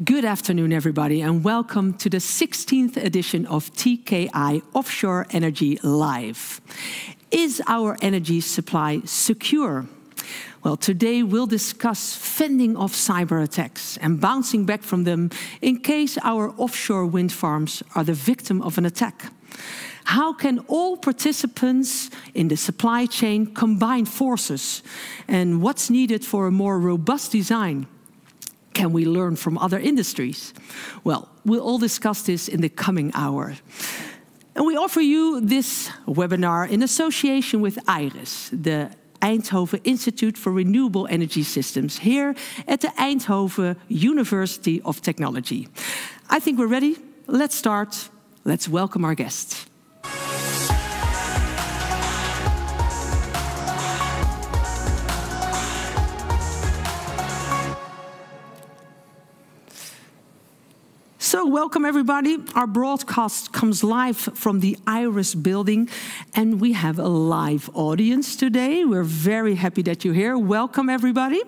Good afternoon, everybody, and welcome to the 16th edition of TKI Offshore Energy Live. Is our energy supply secure? Well, today we'll discuss fending off cyber attacks and bouncing back from them in case our offshore wind farms are the victim of an attack. How can all participants in the supply chain combine forces? And what's needed for a more robust design? Can we learn from other industries? Well, we'll all discuss this in the coming hour. And we offer you this webinar in association with IRIS, the Eindhoven Institute for Renewable Energy Systems, here at the Eindhoven University of Technology. I think we're ready. Let's start. Let's welcome our guests. So welcome everybody. Our broadcast comes live from the IRIS building and we have a live audience today. We're very happy that you're here. Welcome everybody.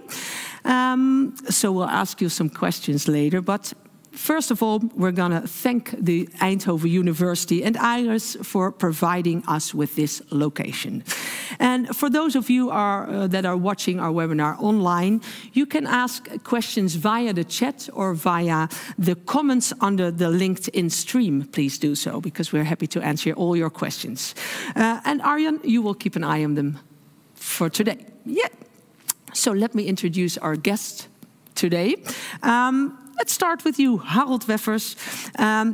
So we'll ask you some questions later, but first of all, we're going to thank the Eindhoven University and IRIS for providing us with this location. And for those of you that are watching our webinar online, you can ask questions via the chat or via the comments under the LinkedIn stream. Please do so, because we're happy to answer all your questions. And Arjan, you will keep an eye on them for today. Yeah. So let me introduce our guest today. Let's start with you, Harold Weffers.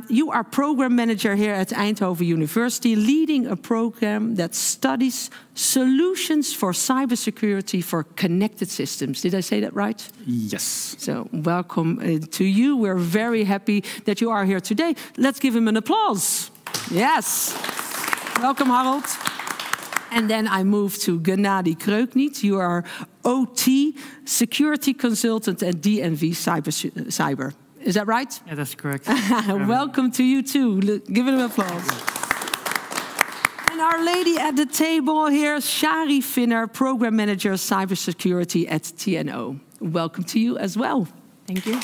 You are program manager here at Eindhoven University, leading a program that studies solutions for cybersecurity for connected systems. Did I say that right? Yes. So welcome to you. We're very happy that you are here today. Let's give him an applause. Yes. Welcome, Harold. And then I move to Gennady Kreukniet. You are OT security consultant at DNV Cyber. Is that right? Yeah, that's correct. Welcome to you too. Give it an applause. And our lady at the table here, Shari Finner, program manager cybersecurity at TNO. Welcome to you as well. Thank you.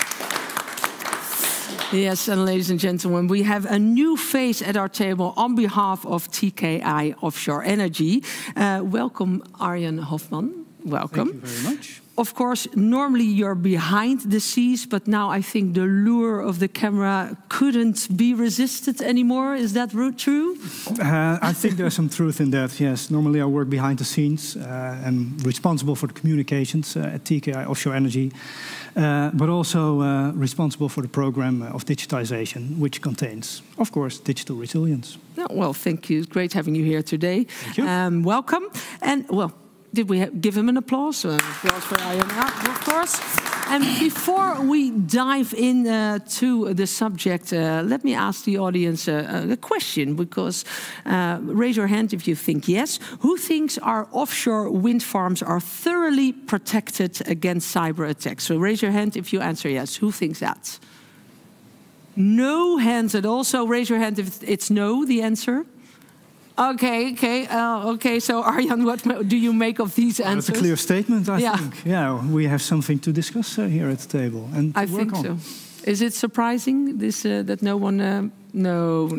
Yes, and ladies and gentlemen, we have a new face at our table on behalf of TKI Offshore Energy. Welcome, Arjan Hofman. Welcome. Thank you very much. Of course, normally you're behind the scenes, but now I think the lure of the camera couldn't be resisted anymore. Is that true? I think there's some truth in that, yes. Normally I work behind the scenes and responsible for the communications at TKI Offshore Energy, but also responsible for the program of digitization, which contains, of course, digital resilience. Oh, well, thank you. Great having you here today. Thank you. Welcome. And, well, did we give him an applause? Applause for Arjan, of course. And before we dive in to the subject, let me ask the audience a question, because raise your hand if you think yes. Who thinks our offshore wind farms are thoroughly protected against cyber attacks? So raise your hand if you answer yes. Who thinks that? No hands at all. So raise your hand if it's no, the answer. Okay. So Arjan, what do you make of these answers? That's a clear statement, I think. Yeah, we have something to discuss here at the table and I think so. Is it surprising this that no one? No.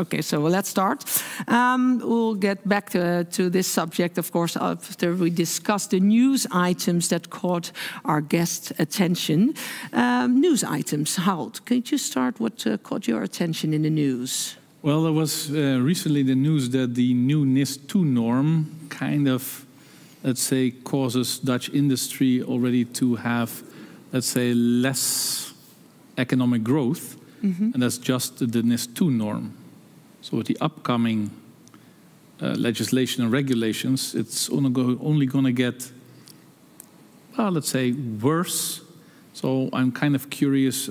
Okay, so let's start. We'll get back to this subject, of course, after we discuss the news items that caught our guests' attention. News items. Harold, can you start? What caught your attention in the news? Well, there was recently the news that the new NIS2 norm kind of, let's say, causes Dutch industry already to have, let's say, less economic growth. Mm-hmm. And that's just the NIS2 norm. So with the upcoming legislation and regulations, it's only going to get, well, let's say, worse. So I'm kind of curious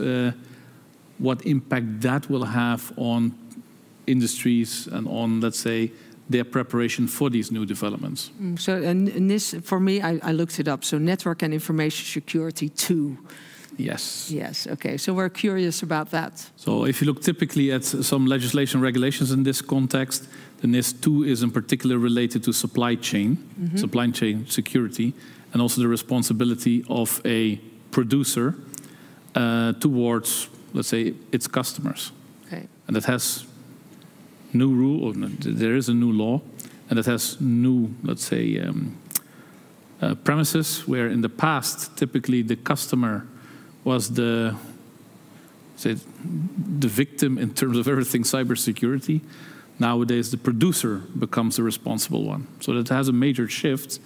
what impact that will have on industries and on, let's say, their preparation for these new developments. So, and this, for me, I looked it up. So, Network and Information Security 2. Yes. Yes, okay. So, we're curious about that. So, if you look typically at some legislation regulations in this context, the NIS2 is in particular related to supply chain security, and also the responsibility of a producer towards, let's say, its customers. Okay. And that has new rule, or there is a new law, and it has new, let's say, premises, where in the past, typically the customer was the victim in terms of everything cybersecurity. Nowadays, the producer becomes the responsible one. So that has a major shift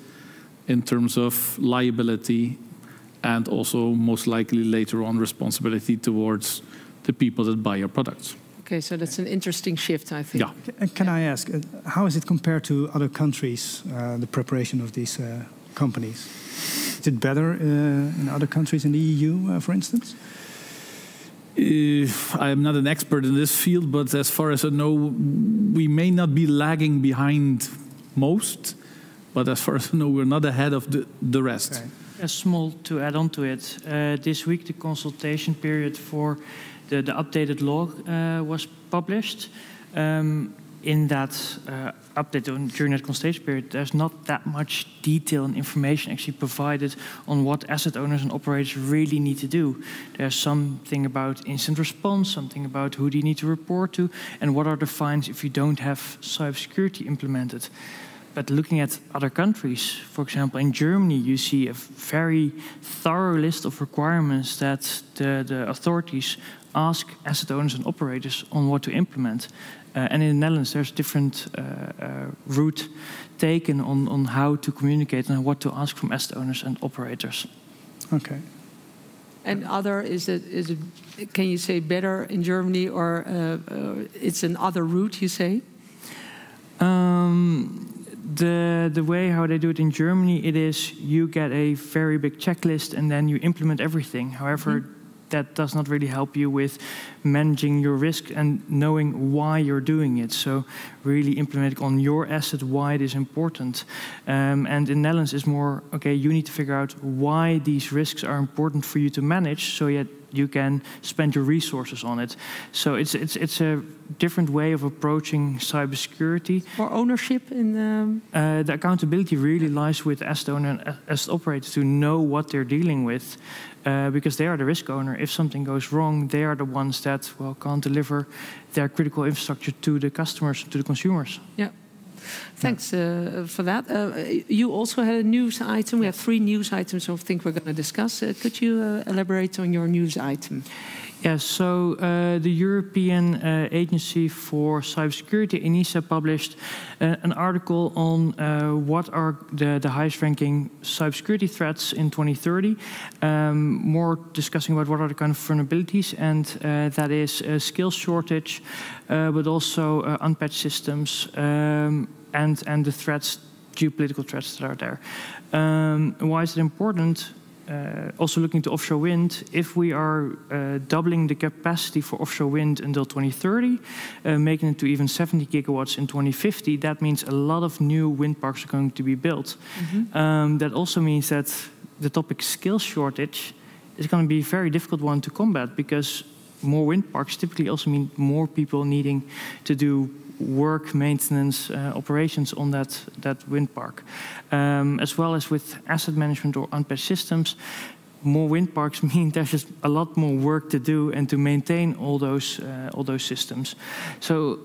in terms of liability and also most likely later on responsibility towards the people that buy your products. Okay, so that's an interesting shift, I think. Yeah. Can I ask, how is it compared to other countries, the preparation of these companies? Is it better in other countries in the EU, for instance? I am not an expert in this field, but as far as I know, we may not be lagging behind most, but as far as I know, we're not ahead of the rest. Okay. A small to add on to it, this week the consultation period for the updated law was published. In that update during that consultation period, there's not that much detail and information actually provided on what asset owners and operators really need to do. There's something about instant response, something about who do you need to report to, and what are the fines if you don't have cybersecurity implemented. But looking at other countries, for example, in Germany, you see a very thorough list of requirements that the authorities ask asset owners and operators on what to implement. And in the Netherlands, there's different route taken on how to communicate and what to ask from asset owners and operators. Okay. And other, is it, can you say better in Germany, or it's an other route, you say? The way how they do it in Germany, it is you get a very big checklist and then you implement everything. However, that does not really help you with managing your risk and knowing why you're doing it. So really implementing on your asset why it is important. And in Netherlands is more, okay, you need to figure out why these risks are important for you to manage, so yet you can spend your resources on it. So it's a different way of approaching cybersecurity. Or ownership in the accountability really lies with asset owner and asset operators to know what they're dealing with, because they are the risk owner. If something goes wrong, they are the ones that can't deliver their critical infrastructure to the customers, to the consumers. Yeah. Thanks for that. You also had a news item. We have 3 news items I think we're going to discuss. Could you elaborate on your news item? Yes, so the European Agency for Cybersecurity, ENISA, published an article on what are the highest ranking cybersecurity threats in 2030. More discussing about what are the kind of vulnerabilities, and that is skill shortage, but also unpatched systems, and the threats, geopolitical threats that are there. Why is it important? Also looking to offshore wind, if we are doubling the capacity for offshore wind until 2030, making it to even 70 gigawatts in 2050, that means a lot of new wind parks are going to be built. That also means that the topic skill shortage is going to be a very difficult one to combat, because more wind parks typically also mean more people needing to do work, maintenance, operations on that wind park. As well as with asset management or unpatched systems, more wind parks mean there's just a lot more work to do and to maintain all those systems. So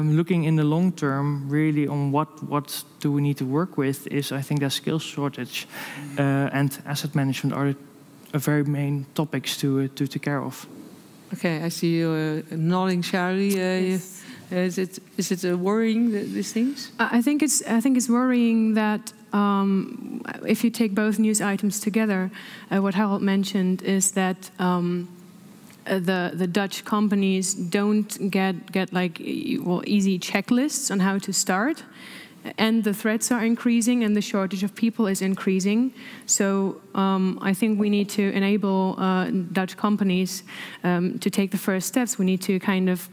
looking in the long term, really on what do we need to work with is, I think, that skill shortage and asset management are a very main topics to take care of. Okay, I see you nodding, Shari. Yes. Is it worrying, these things? I think it's worrying that if you take both news items together, what Harold mentioned is that the Dutch companies don't get like easy checklists on how to start, and the threats are increasing and the shortage of people is increasing. So I think we need to enable Dutch companies to take the first steps. We need to kind of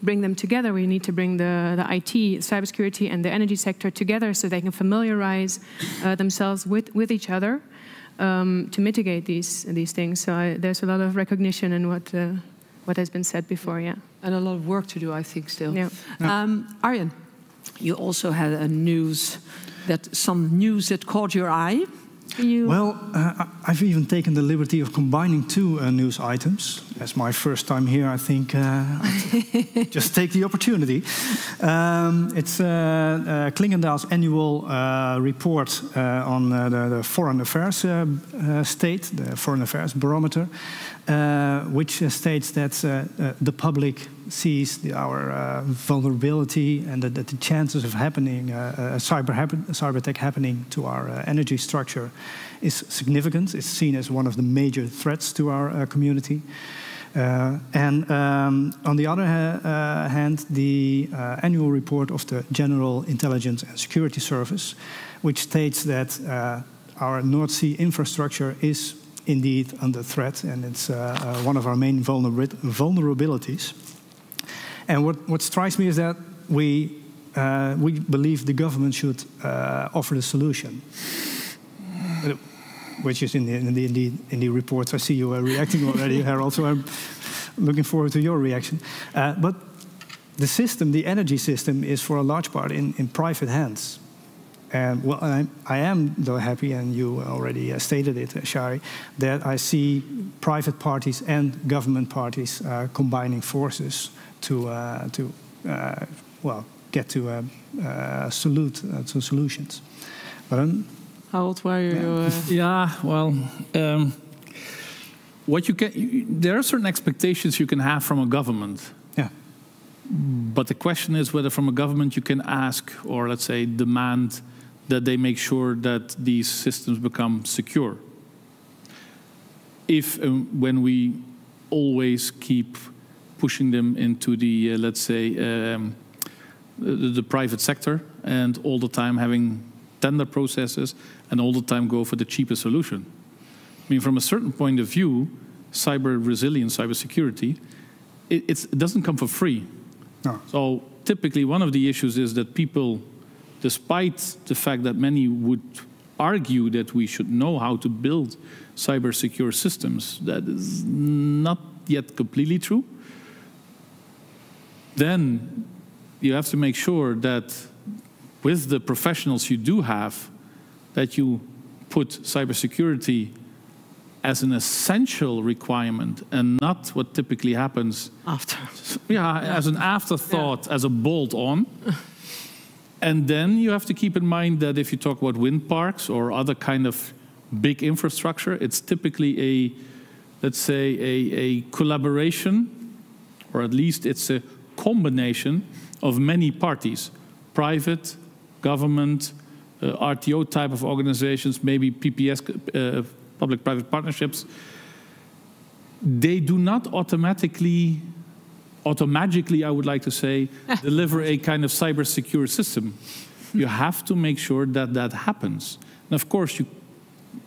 bring them together. We need to bring the IT, cybersecurity, and the energy sector together so they can familiarize themselves with each other to mitigate these things. So there's a lot of recognition in what has been said before, yeah. And a lot of work to do, I think, still. Yeah. Arjen, you also had some news that caught your eye. Well, I've even taken the liberty of combining two news items. As my first time here, I think I'd just take the opportunity. It's Clingendael's annual report on the foreign affairs state, the foreign affairs barometer, which states that the public sees our vulnerability and that the chances of happening cyber attack happening to our energy structure is significant. It's seen as one of the major threats to our community. And on the other hand, the annual report of the General Intelligence and Security Service, which states that our North Sea infrastructure is indeed under threat, and it's one of our main vulnerabilities. And what strikes me is that we believe the government should offer the solution, which is in the reports. I see you are reacting already, Harold, so I'm looking forward to your reaction. But the system, the energy system, is for a large part in private hands. And well, I am though happy, and you already stated it, Shari, that I see private parties and government parties combining forces to get to solutions. But how old were you? Yeah, well, what you can, there are certain expectations you can have from a government. Yeah. But the question is whether from a government you can ask, or let's say demand, that they make sure that these systems become secure. If when we always keep pushing them into the, let's say, the private sector, and all the time having tender processes, and all the time go for the cheapest solution. I mean, from a certain point of view, cyber resilience, cyber security, it doesn't come for free. No. So typically one of the issues is that people, despite the fact that many would argue that we should know how to build cyber secure systems, that is not yet completely true. Then you have to make sure that with the professionals you do have, that you put cybersecurity as an essential requirement and not what typically happens After. Yeah, as an afterthought, as a bolt-on. And then you have to keep in mind that if you talk about wind parks or other kind of big infrastructure, it's typically a, let's say, a collaboration, or at least it's a combination of many parties, private, government, RTO type of organizations, maybe PPS, public-private partnerships. They do not automagically, I would like to say, deliver a kind of cyber secure system. You have to make sure that that happens. And of course,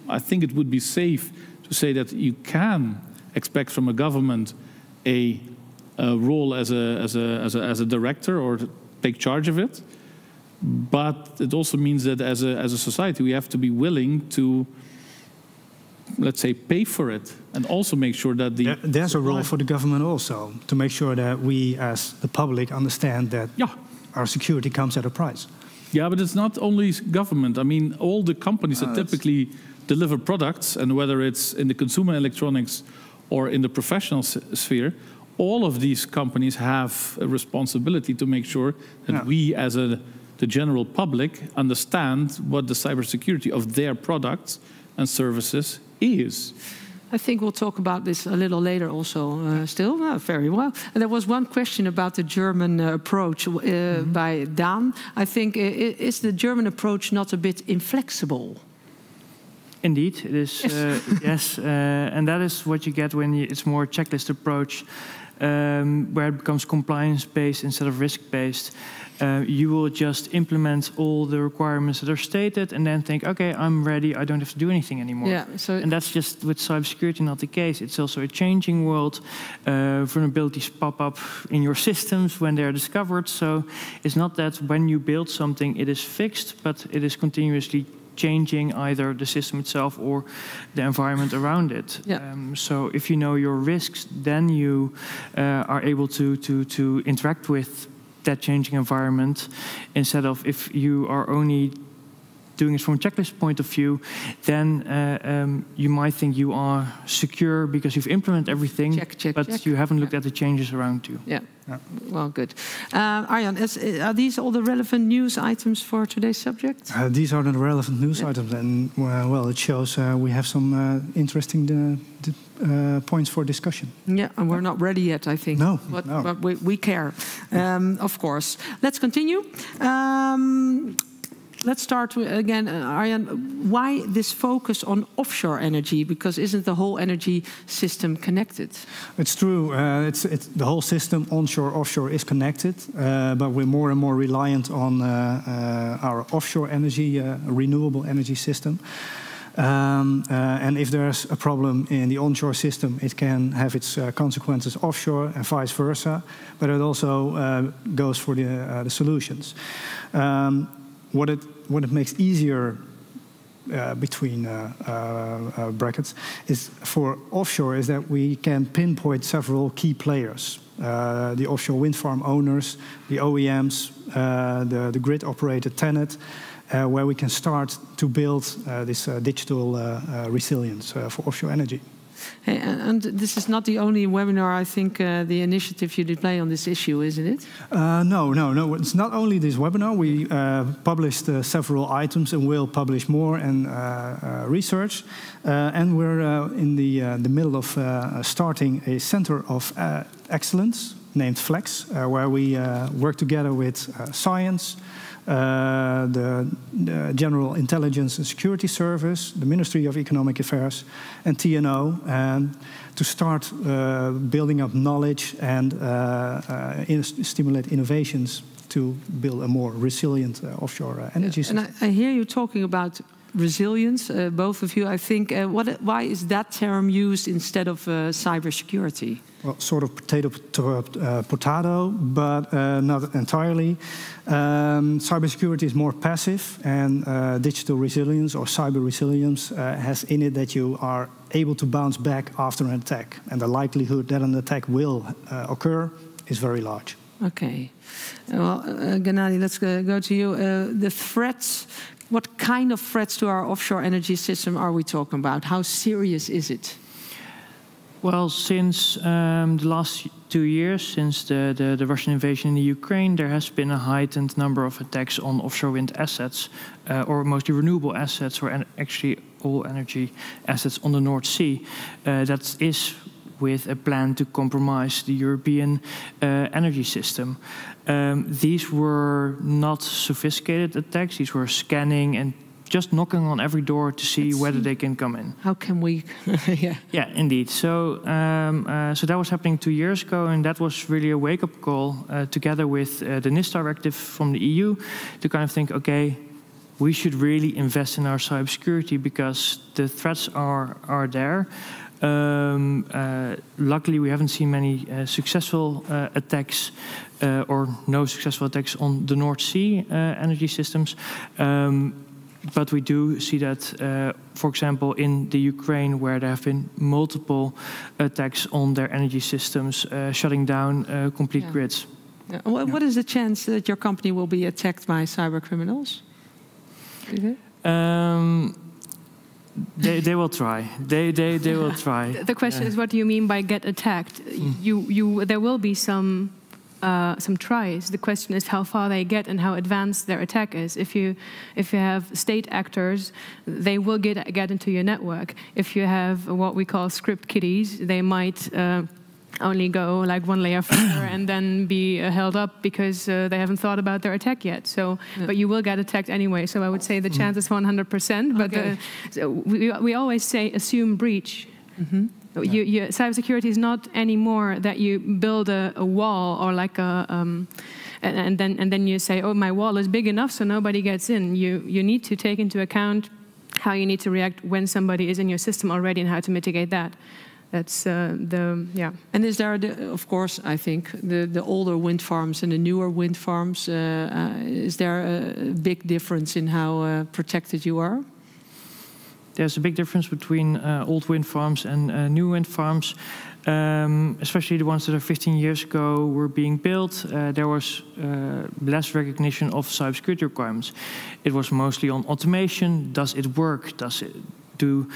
I think it would be safe to say that you can expect from a government a role as a director or to take charge of it. But it also means that as a society, we have to be willing to, let's say, pay for it, and also make sure that there's a role for the government also, to make sure that we as the public understand that our security comes at a price. Yeah, but it's not only government. I mean, all the companies that typically deliver products, and whether it's in the consumer electronics or in the professional sphere, all of these companies have a responsibility to make sure that we as the general public understand what the cybersecurity of their products and services is. I think we'll talk about this a little later also still. Very well. And there was one question about the German approach by Dan. I think, is the German approach not a bit inflexible? Indeed, it is. Yes, and that is what you get when it's more a checklist approach, where it becomes compliance-based instead of risk-based. You will just implement all the requirements that are stated and then think, okay, I'm ready, I don't have to do anything anymore. Yeah, so and that's just with cybersecurity not the case. It's also a changing world. Vulnerabilities pop up in your systems when they're discovered. So it's not that when you build something, it is fixed, but it is continuously changing either the system itself or the environment around it. Yeah. So if you know your risks, then you are able to interact with that changing environment, instead of if you are only doing it from a checklist point of view, then you might think you are secure because you've implemented everything, but you haven't looked at the changes around you. Yeah. Well, good. Arjan, are these all the relevant news items for today's subject? These are the relevant news items, and well, it shows we have some interesting points for discussion. Yeah, and we're not ready yet, I think. No, but we care, of course. Let's continue. Let's start with, again, Arjan, why this focus on offshore energy? Because isn't the whole energy system connected? It's true. It's the whole system, onshore, offshore, is connected. But we're more and more reliant on our offshore energy, renewable energy system. And if there's a problem in the onshore system, it can have its consequences offshore and vice versa. But it also goes for the solutions. What it makes easier between brackets is for offshore is that we can pinpoint several key players. The offshore wind farm owners, the OEMs, the grid operator TenneT, where we can start to build this digital resilience for offshore energy. Hey, and this is not the only webinar, I think, the initiative you display on this issue, isn't it? No. It's not only this webinar. We published several items and will publish more and research. And we're in the middle of starting a center of excellence named FLEX, where we work together with science, the General Intelligence and Security Service, the Ministry of Economic Affairs, and TNO, to start building up knowledge and stimulate innovations to build a more resilient offshore energy system. And I hear you talking about resilience, both of you, I think. Why is that term used instead of cybersecurity? Well, sort of potato to potato, but not entirely. Cybersecurity is more passive, and digital resilience or cyber resilience has in it that you are able to bounce back after an attack, and the likelihood that an attack will occur is very large. Okay. Well, Gennady, let's go to you. The threats. What kind of threats to our offshore energy system are we talking about? How serious is it? Well, since the last 2 years, since the Russian invasion in the Ukraine, there has been a heightened number of attacks on offshore wind assets, or mostly renewable assets, or actually all energy assets on the North Sea. That is with a plan to compromise the European energy system. These were not sophisticated attacks. These were scanning and just knocking on every door to see whether they can come in. How can we? Yeah, indeed. So that was happening 2 years ago, and that was really a wake-up call, together with the NIS directive from the EU, to kind of think, okay, we should really invest in our cybersecurity because the threats are there. Luckily, we haven't seen many successful attacks or no successful attacks on the North Sea energy systems. But we do see that, for example, in the Ukraine, where there have been multiple attacks on their energy systems, shutting down complete grids. Yeah. What is the chance that your company will be attacked by cyber criminals? They will try. They will try. The question is, what do you mean by get attacked? There will be some tries. The question is how far they get and how advanced their attack is. If you have state actors, they will get into your network. If you have what we call script kiddies, they might only go like one layer further and then be held up because they haven't thought about their attack yet. So, but you will get attacked anyway. So I would say the chance is 100%. But so we always say assume breach. Cybersecurity is not anymore that you build a wall or like a and then you say, oh, my wall is big enough so nobody gets in. You need to take into account how you need to react when somebody is in your system already and how to mitigate that. That's And is there, of course, I think the older wind farms and the newer wind farms? Is there a big difference in how protected you are? there's a big difference between old wind farms and new wind farms. Especially the ones that are 15 years ago were being built, there was less recognition of cybersecurity requirements. It was mostly on automation. Does it work? Can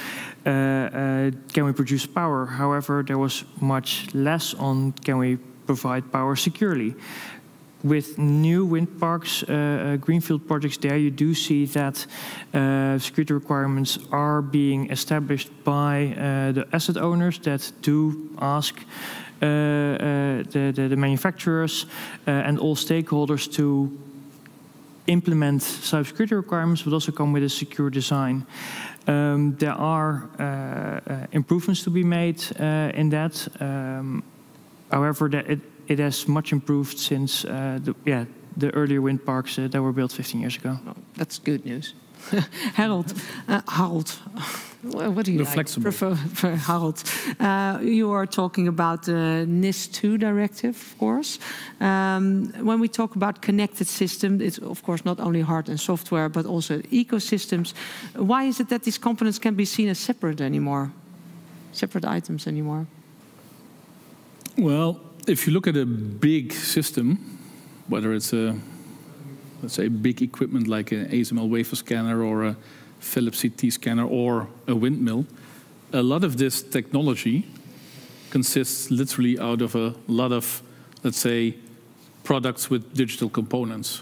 we produce power? However, there was much less on can we provide power securely. With new wind parks, greenfield projects there, you do see that security requirements are being established by the asset owners that do ask the manufacturers and all stakeholders to implement cybersecurity requirements, but also come with a secure design. There are improvements to be made in that. However, it has much improved since the earlier wind parks that were built 15 years ago. Oh, that's good news. Harold, what do you prefer, Harold? You are talking about the NIS2 directive, of course. When we talk about connected systems, it's of course not only hard and software, but also ecosystems. Why is it that these components can be seen as separate items anymore? Well, if you look at a big system, whether it's let's say big equipment like an ASML wafer scanner or a Philips CT scanner or a windmill, a lot of this technology consists literally out of a lot of, let's say, products with digital components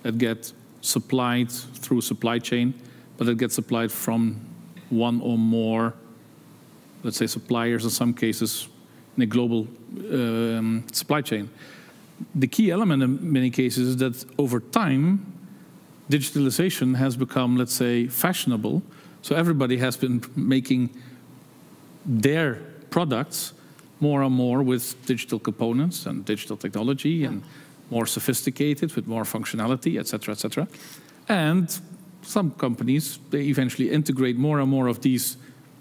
that get supplied through supply chain, but it gets supplied from one or more, let's say, suppliers in some cases in a global supply chain. The key element in many cases is that over time, digitalization has become, let's say, fashionable. So everybody has been making their products more and more with digital components and digital technology and more sophisticated with more functionality, et cetera, et cetera. And some companies, they eventually integrate more and more of these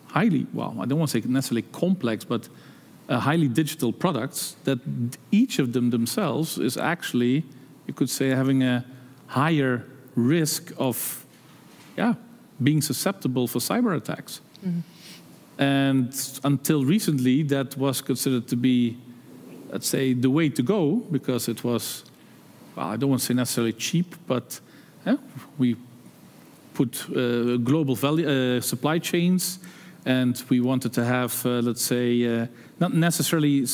highly, well, I don't want to say necessarily complex, but highly digital products that each of them themselves is actually, you could say, having a higher risk of being susceptible for cyber attacks. Mm-hmm. And until recently, that was considered to be, let's say, the way to go, because it was, well, I don't want to say necessarily cheap, but we put global value, supply chains, and we wanted to have, let's say, not necessarily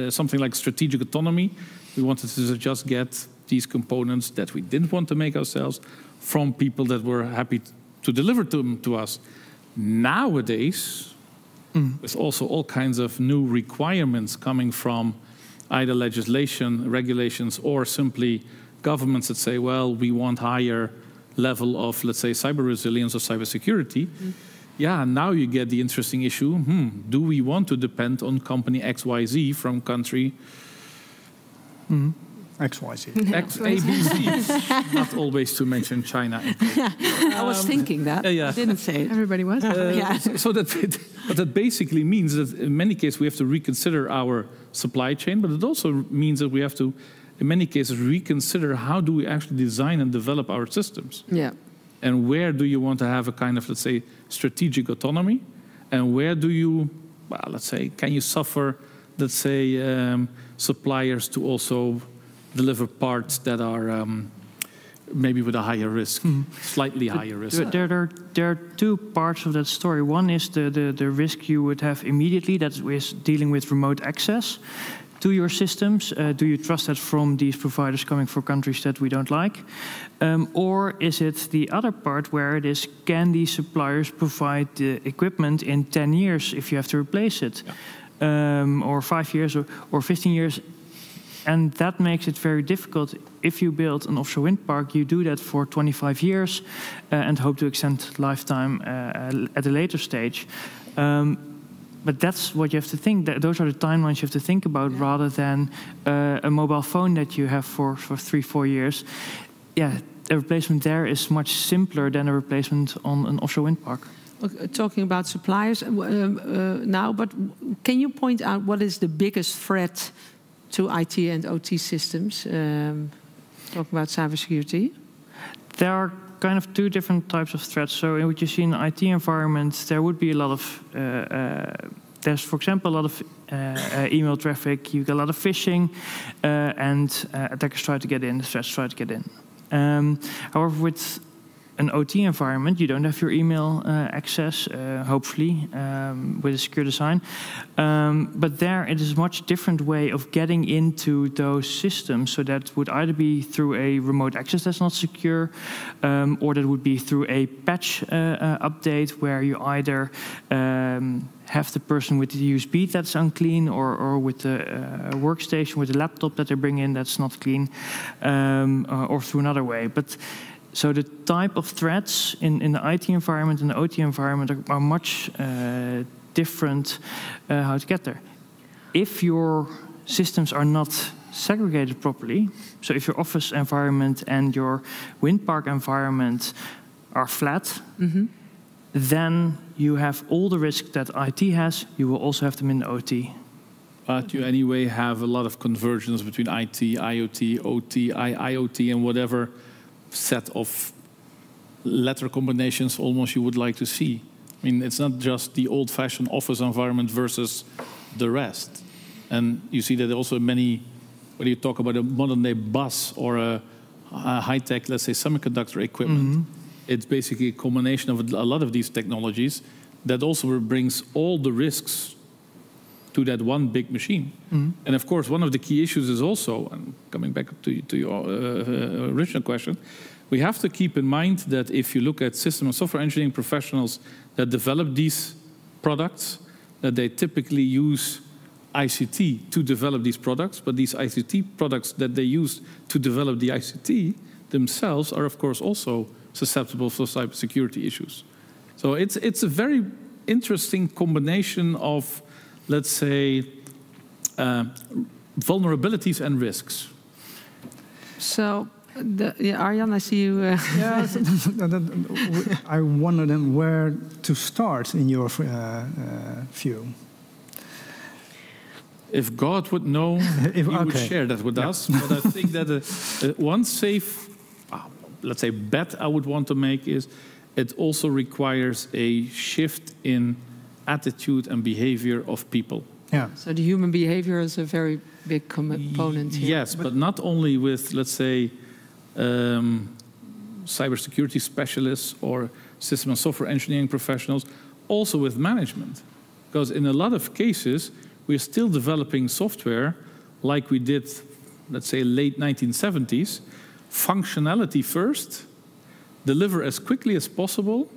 something like strategic autonomy. We wanted to just get these components that we didn't want to make ourselves from people that were happy to deliver them to us. Nowadays, with also all kinds of new requirements coming from either legislation, regulations, or simply governments that say, well, we want higher level of, let's say, cyber resilience or cyber security. Now you get the interesting issue. Do we want to depend on company XYZ from country XYZ? X, A, B, Z. Not always to mention China. I was thinking that. I didn't say it. Everybody was. So that basically means that in many cases we have to reconsider our supply chain, but it also means that we have to, in many cases, reconsider how do we actually design and develop our systems. Yeah. And where do you want to have a kind of, let's say, strategic autonomy? And where do you, well, let's say, can you suffer, let's say, suppliers to also deliver parts that are maybe with a higher risk, slightly higher risk? There are two parts of that story. One is the risk you would have immediately, that is dealing with remote access to your systems. Do you trust that from these providers coming from countries that we don't like? Or is it the other part where it is, can these suppliers provide the equipment in 10 years if you have to replace it? Or 5 years or 15 years? And that makes it very difficult. If you build an offshore wind park, you do that for 25 years and hope to extend lifetime at a later stage. But that's what you have to think. Those are the timelines you have to think about, rather than a mobile phone that you have for 3-4 years. Yeah, a replacement there is much simpler than a replacement on an offshore wind park. Talking about suppliers now, but can you point out what is the biggest threat to IT and OT systems? Talking about cybersecurity. There are kind of two different types of threats. So in what you see in the IT environment, there would be a lot of, there's, for example, a lot of email traffic, you get a lot of phishing, and attackers try to get in, the threats try to get in. However, with an OT environment, you don't have your email access, hopefully, with a secure design. But there it is a much different way of getting into those systems. So that would either be through a remote access that's not secure, or that would be through a patch update where you either have the person with the USB that's unclean, or with the workstation, with the laptop that they bring in that's not clean, or through another way. But so the type of threats in the IT environment and the OT environment are much different how to get there. If your systems are not segregated properly, so if your office environment and your wind park environment are flat, then you have all the risk that IT has, you will also have them in the OT. But you anyway have a lot of convergence between IT, IoT, OT, IoT, and whatever set of letter combinations almost you would like to see. I mean, it's not just the old-fashioned office environment versus the rest. And you see that also many, when you talk about a modern-day bus or a high-tech, let's say, semiconductor equipment, it's basically a combination of a lot of these technologies that also brings all the risks to that one big machine. And of course, one of the key issues is also, and coming back to your original question, we have to keep in mind that if you look at system and software engineering professionals that develop these products, that they typically use ICT to develop these products, but these ICT products that they use to develop the ICT themselves are, of course, also susceptible for cybersecurity issues. So it's a very interesting combination of, let's say, vulnerabilities and risks. So, Arjan, I see you. Yeah, I wonder then where to start in your view. If God would know, He would share that with us. But I think that one safe, let's say, bet I would want to make is it also requires a shift in attitude and behavior of people. Yeah. So the human behavior is a very big component here. Yes, but not only with, let's say, cybersecurity specialists or system and software engineering professionals, also with management. Because in a lot of cases, we're still developing software like we did, let's say, late 1970s, functionality first, deliver as quickly as possible,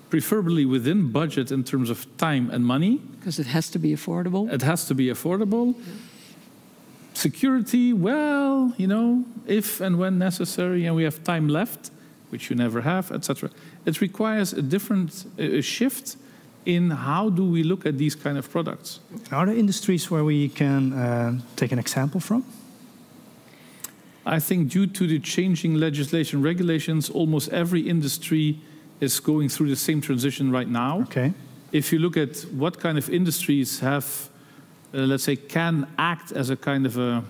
preferably within budget in terms of time and money. Because it has to be affordable. It has to be affordable. Yeah. Security, well, you know, if and when necessary, and we have time left, which you never have, etc. It requires a different shift in how do we look at these kind of products. Are there industries where we can take an example from? I think due to the changing legislation regulations, almost every industry is going through the same transition right now. Okay. If you look at what kind of industries have, let's say, can act as a kind of a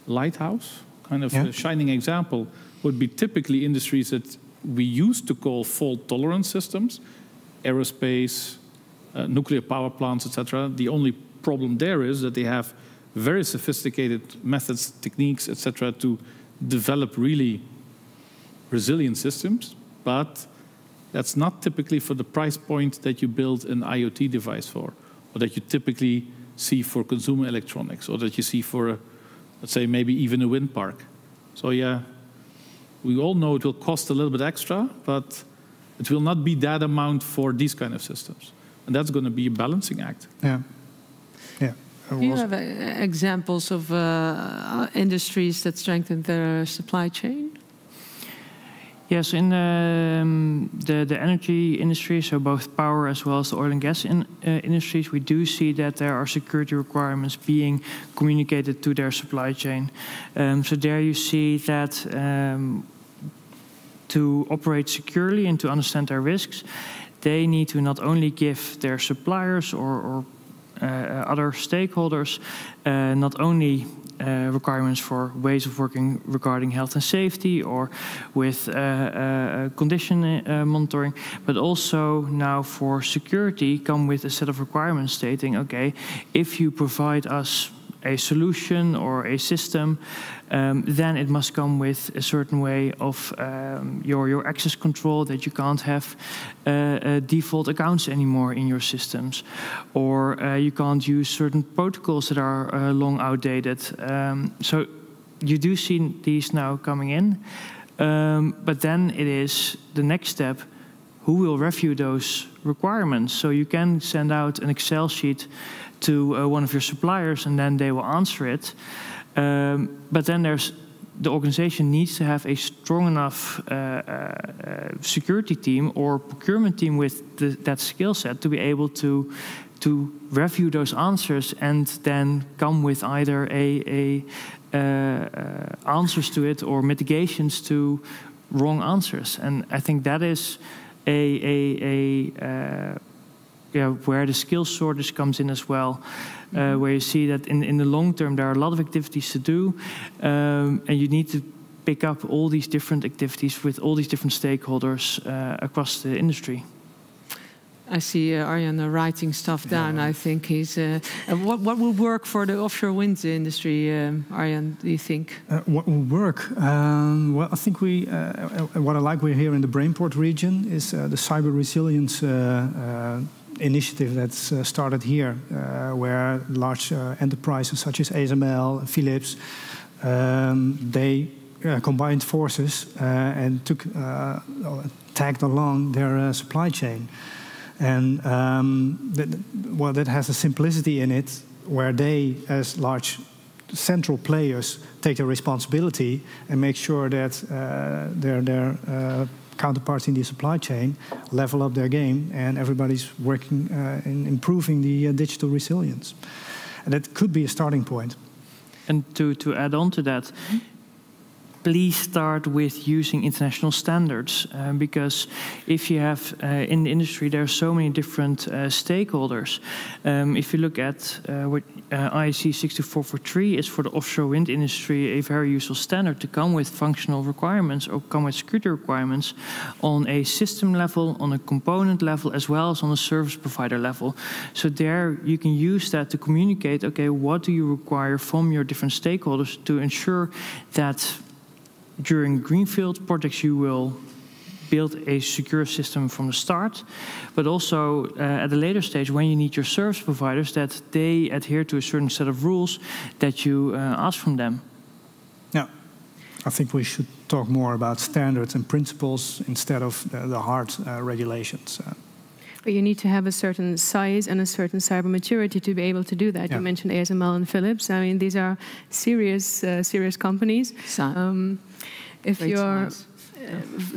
lighthouse, kind of a shining example, would be typically industries that we used to call fault-tolerant systems, aerospace, nuclear power plants, etc. The only problem there is that they have very sophisticated methods, techniques, etc., to develop really resilient systems, but that's not typically for the price point that you build an IoT device for, or that you typically see for consumer electronics, or that you see for, let's say, maybe even a wind park. So yeah, we all know it will cost a little bit extra, but it will not be that amount for these kind of systems. And that's going to be a balancing act. Yeah. Yeah. Do you have examples of industries that strengthen their supply chain? Yes, in the energy industry, so both power as well as the oil and gas industries, we do see that there are security requirements being communicated to their supply chain. So there you see that to operate securely and to understand their risks, they need to not only give their suppliers or other stakeholders not only requirements for ways of working regarding health and safety, or with condition monitoring, but also now for security come with a set of requirements stating, okay, if you provide us a solution or a system, then it must come with a certain way of your access control, that you can't have default accounts anymore in your systems, or you can't use certain protocols that are long outdated. So you do see these now coming in, but then it is the next step, who will review those requirements? So you can send out an Excel sheet to one of your suppliers, and then they will answer it. But then the organization needs to have a strong enough security team or procurement team with that skill set to be able to review those answers and then come with either answers to it or mitigations to wrong answers. And I think that is where the skills shortage comes in as well, where you see that in the long term there are a lot of activities to do, and you need to pick up all these different activities with all these different stakeholders across the industry. I see Arjan writing stuff down. I think he's. What will work for the offshore wind industry, Arjan? Do you think? What will work? Well, I think what I like here in the Brainport region is the cyber resilience initiative that's started here, where large enterprises such as ASML, Philips, they combined forces and tagged along their supply chain. And that has a simplicity in it, where they, as large central players, take their responsibility and make sure that their counterparts in the supply chain level up their game, and everybody's working in improving the digital resilience. And that could be a starting point. And to add on to that, please start with using international standards, because if you have in the industry there are so many different stakeholders. If you look at what IEC 62443 is for the offshore wind industry, a very useful standard to come with functional requirements or come with security requirements on a system level, on a component level, as well as on a service provider level. So there you can use that to communicate, okay, what do you require from your different stakeholders to ensure that during greenfield projects you will build a secure system from the start, but also at a later stage when you need your service providers, that they adhere to a certain set of rules that you ask from them. Yeah, I think we should talk more about standards and principles instead of the hard regulations. But you need to have a certain size and a certain cyber maturity to be able to do that. Yeah. You mentioned ASML and Philips. I mean, these are serious companies. If you're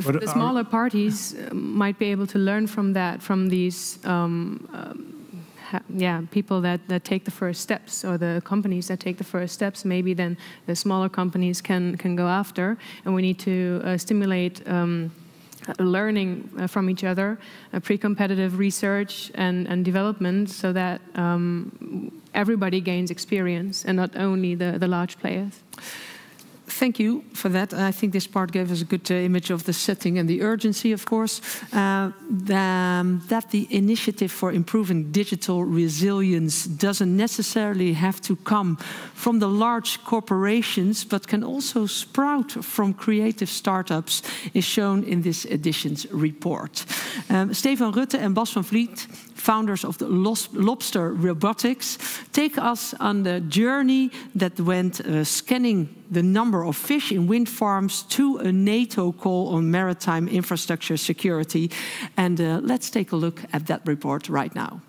the smaller parties might be able to learn from that, from these people that take the first steps, or the companies that take the first steps. Maybe then the smaller companies can go after, and we need to stimulate learning from each other, pre-competitive research and development, so that everybody gains experience and not only the large players. Thank you for that. I think this part gave us a good image of the setting and the urgency, of course. That the initiative for improving digital resilience doesn't necessarily have to come from the large corporations, but can also sprout from creative startups, is shown in this edition's report. Stefan Rutte and Bas van Vliet, founders of the Lobster Robotics, take us on the journey that went scanning the number of fish in wind farms to a NATO call on maritime infrastructure security. And let's take a look at that report right now.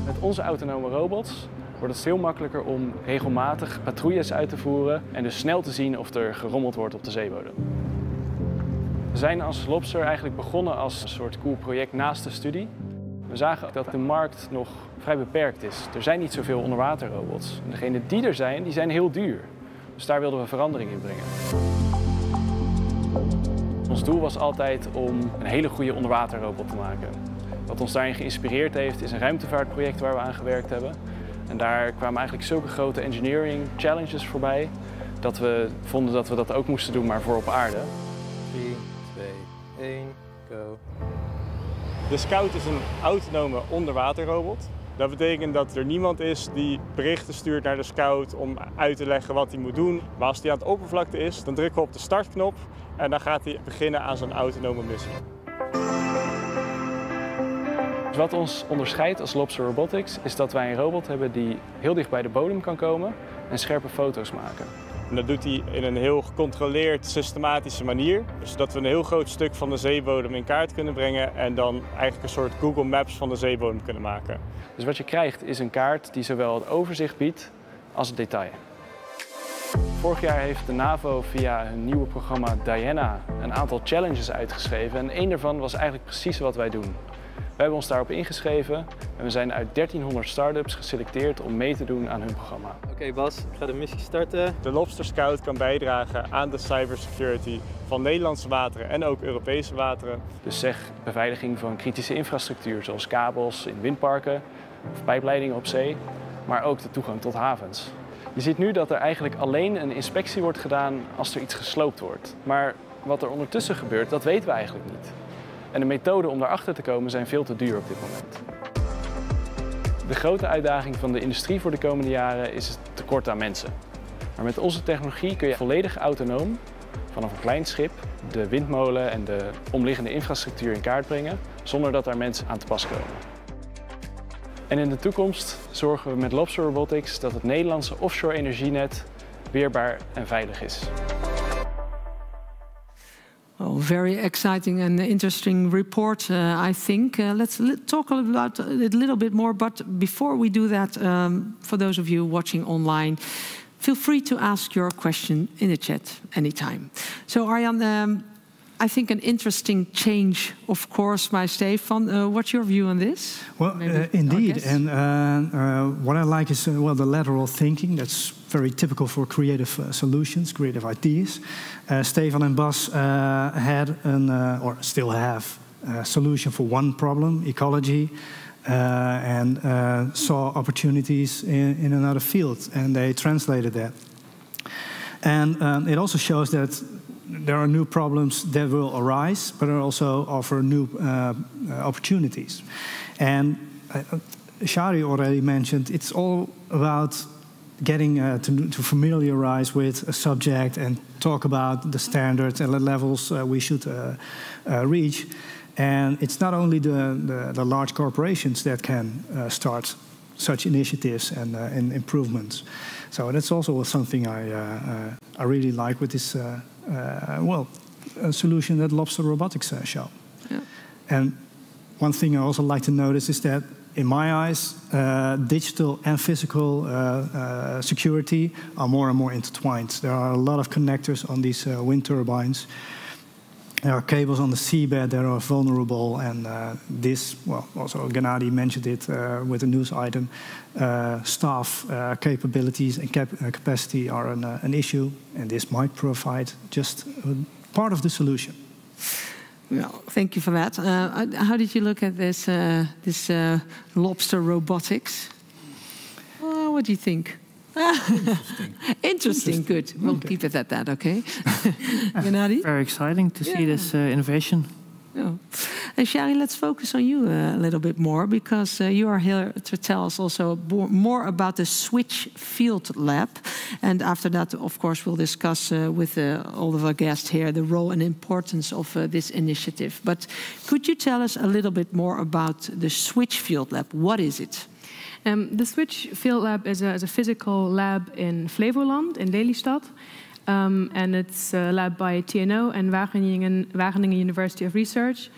Met onze autonome robots wordt het veel makkelijker om regelmatig patrouilles uit te voeren en dus snel te zien of er gerommeld wordt op de zeebodem. We zijn als Lobster eigenlijk begonnen als een soort cool project naast de studie. We zagen dat de markt nog vrij beperkt is. Er zijn niet zoveel onderwaterrobots. En degenen die er zijn, die zijn heel duur. Dus daar wilden we verandering in brengen. Ons doel was altijd om een hele goede onderwaterrobot te maken. Wat ons daarin geïnspireerd heeft, is een ruimtevaartproject waar we aan gewerkt hebben. En daar kwamen eigenlijk zulke grote engineering challenges voorbij dat we vonden dat we dat ook moesten doen, maar voor op aarde. 3, 2, 1, go. De Scout is een autonome onderwaterrobot. Dat betekent dat er niemand is die berichten stuurt naar de Scout om uit te leggen wat hij moet doen. Maar als hij aan het oppervlakte is, dan drukken we op de startknop en dan gaat hij beginnen aan zijn autonome missie. Dus wat ons onderscheidt als Lobster Robotics is dat wij een robot hebben die heel dicht bij de bodem kan komen en scherpe foto's maken. En dat doet hij in een heel gecontroleerd, systematische manier. Dus dat we een heel groot stuk van de zeebodem in kaart kunnen brengen en dan eigenlijk een soort Google Maps van de zeebodem kunnen maken. Dus wat je krijgt is een kaart die zowel het overzicht biedt als het detail. Vorig jaar heeft de NAVO via hun nieuwe programma Diana een aantal challenges uitgeschreven en één daarvan was eigenlijk precies wat wij doen. We hebben ons daarop ingeschreven en we zijn uit 1300 start-ups geselecteerd om mee te doen aan hun programma. Oké Bas, ik ga de missie starten. De Lobster Scout kan bijdragen aan de cybersecurity van Nederlandse wateren en ook Europese wateren. Dus zeg beveiliging van kritische infrastructuur zoals kabels in windparken of pijpleidingen op zee, maar ook de toegang tot havens. Je ziet nu dat er eigenlijk alleen een inspectie wordt gedaan als er iets gesloopt wordt. Maar wat er ondertussen gebeurt, dat weten we eigenlijk niet. En de methoden om daarachter te komen zijn veel te duur op dit moment. De grote uitdaging van de industrie voor de komende jaren is het tekort aan mensen. Maar met onze technologie kun je volledig autonoom vanaf een klein schip de windmolen en de omliggende infrastructuur in kaart brengen, zonder dat daar mensen aan te pas komen. En in de toekomst zorgen we met Lobster Robotics dat het Nederlandse offshore energienet weerbaar en veilig is. Oh, very exciting and interesting report, I think. Let's talk about it a little bit more, but before we do that, for those of you watching online, feel free to ask your question in the chat anytime. So Arjan, I think an interesting change, of course, by Stefan. What's your view on this? Well, indeed, and what I like is well, the lateral thinking. That's very typical for creative solutions, creative ideas. Stefan and Bas had or still have a solution for one problem, ecology, and saw opportunities in another field, and they translated that. And it also shows that there are new problems that will arise, but also offer new opportunities. And Shari already mentioned, it's all about getting to familiarize with a subject and talk about the standards and the levels we should reach. And it's not only the large corporations that can start such initiatives and improvements. So that's also something I really like with this a solution that Lobster Robotics show. Yeah. And one thing I also like to notice is that, in my eyes, digital and physical security are more and more intertwined. There are a lot of connectors on these wind turbines. There are cables on the seabed that are vulnerable, and this, well, also Gennady mentioned it with a news item, staff capabilities and capacity are an issue, and this might provide just part of the solution. Well, thank you for that. How did you look at this, Lobster Robotics? What do you think? Interesting, good. We'll keep it at that, okay? Gennady? Very exciting to see this innovation. Yeah. And Shari, let's focus on you a little bit more, because you are here to tell us also more about the Switch Field Lab. And after that, of course, we'll discuss with all of our guests here the role and importance of this initiative. But could you tell us a little bit more about the Switch Field Lab? What is it? The Switch Field Lab is a physical lab in Flevoland, in Lelystad. And it's a lab by TNO and Wageningen University of Research.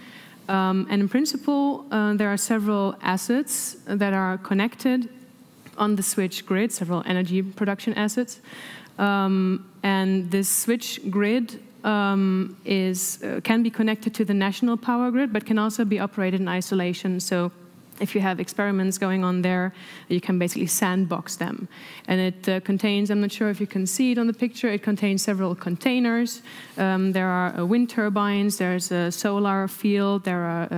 And in principle, there are several assets that are connected on the switch grid, several energy production assets. And this switch grid can be connected to the national power grid, but can also be operated in isolation. So if you have experiments going on there, you can basically sandbox them. And it contains, I'm not sure if you can see it on the picture, it contains several containers. There are wind turbines, there's a solar field, there are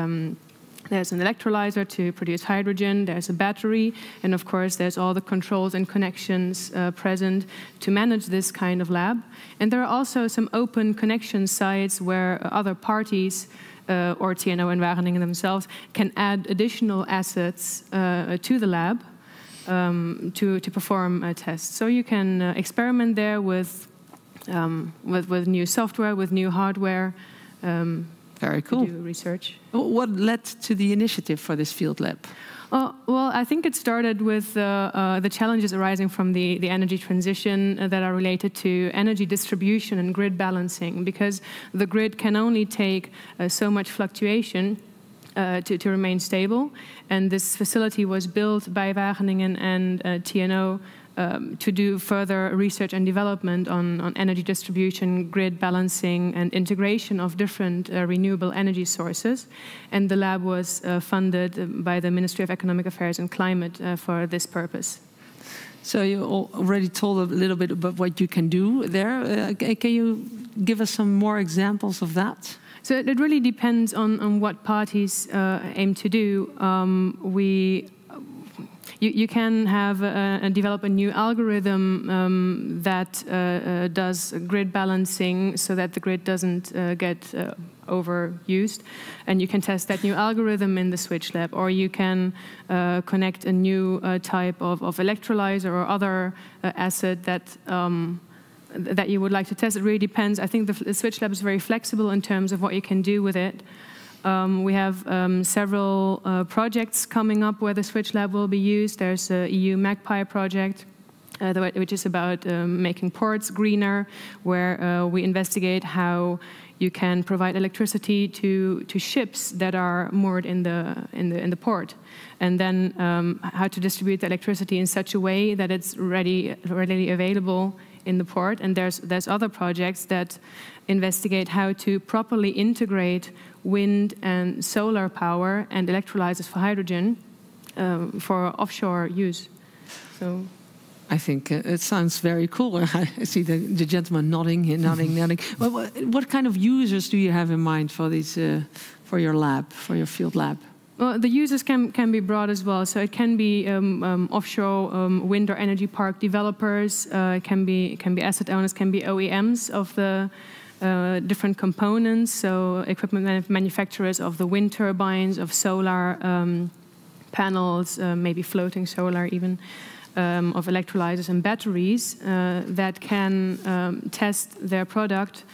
There's an electrolyzer to produce hydrogen, there's a battery, and of course there's all the controls and connections present to manage this kind of lab. And there are also some open connection sites where other parties or TNO and Wageningen themselves can add additional assets to the lab to perform tests. So you can experiment there with new software, with new hardware. Very cool. To do research. What led to the initiative for this field lab? Well, I think it started with the challenges arising from the energy transition that are related to energy distribution and grid balancing, because the grid can only take so much fluctuation to remain stable. And this facility was built by Wageningen and TNO to do further research and development on energy distribution, grid balancing, and integration of different renewable energy sources. And the lab was funded by the Ministry of Economic Affairs and Climate for this purpose. So you already told a little bit about what you can do there. Can you give us some more examples of that? So it really depends on what parties aim to do. You can have develop a new algorithm that does grid balancing so that the grid doesn't get overused. And you can test that new algorithm in the switch lab. Or you can connect a new type of electrolyzer or other asset that you would like to test. It really depends. I think the switch lab is very flexible in terms of what you can do with it. We have several projects coming up where the switch lab will be used. There's a EU MAGPIE project, which is about making ports greener, where we investigate how you can provide electricity to ships that are moored in the port, and then how to distribute the electricity in such a way that it's readily available in the port. And there's other projects that investigate how to properly integrate wind and solar power and electrolyzers for hydrogen for offshore use. So I think it sounds very cool. I see the gentleman nodding here, nodding. What kind of users do you have in mind for these, for your lab, for your field lab? Well, the users can be broad as well. So it can be offshore wind or energy park developers. It can be asset owners, can be OEMs of the different components. So equipment manufacturers of the wind turbines, of solar panels, maybe floating solar even, of electrolyzers and batteries that can test their product